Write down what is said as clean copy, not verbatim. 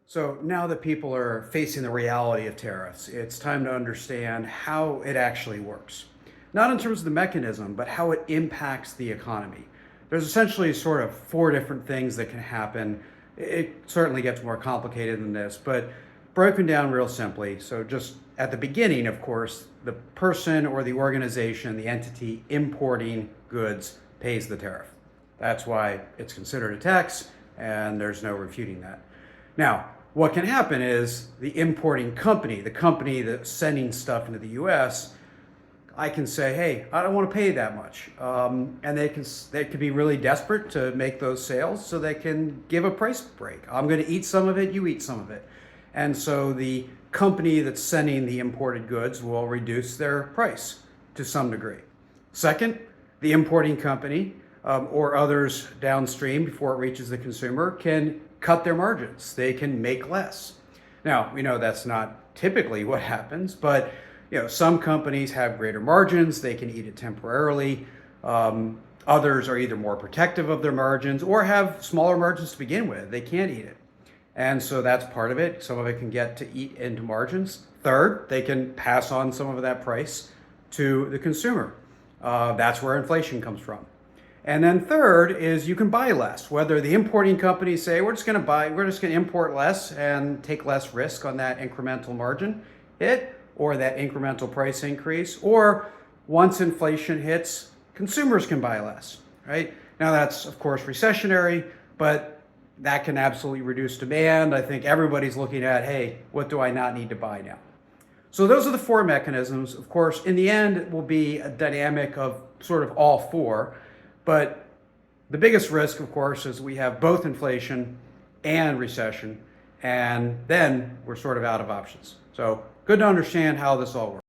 So now that people are facing the reality of tariffs, it's time to understand how it actually works. Not in terms of the mechanism, but how it impacts the economy. There's essentially sort of four different things that can happen. It certainly gets more complicated than this, but broken down real simply. So, just at the beginning, of course, the person or the organization, the entity importing goods pays the tariff. That's why it's considered a tax, and there's no refuting that. Now, what can happen is the importing company, the company that's sending stuff into the U.S., I can say, hey, I don't want to pay that much, and they could be really desperate to make those sales, so they can give a price break. I'm going to eat some of it, you eat some of it, and so the company that's sending the imported goods will reduce their price to some degree. Second, the importing company or others downstream before it reaches the consumer can cut their margins. They can make less. Now, we know that's not typically what happens, but some companies have greater margins. They can eat it temporarily. Others are either more protective of their margins or have smaller margins to begin with. They can't eat it. And so that's part of it. Some of it can get to eat into margins. Third, they can pass on some of that price to the consumer. That's where inflation comes from. And then third is you can buy less. Whether the importing companies say we're just going to import less and take less risk on that incremental margin hit or that incremental price increase, or once inflation hits, consumers can buy less, right? Now that's of course recessionary, but that can absolutely reduce demand. I think everybody's looking at, hey, what do I not need to buy now? So those are the four mechanisms. Of course, in the end, it will be a dynamic of sort of all four. But the biggest risk, of course, is we have both inflation and recession, and then we're sort of out of options. So good to understand how this all works.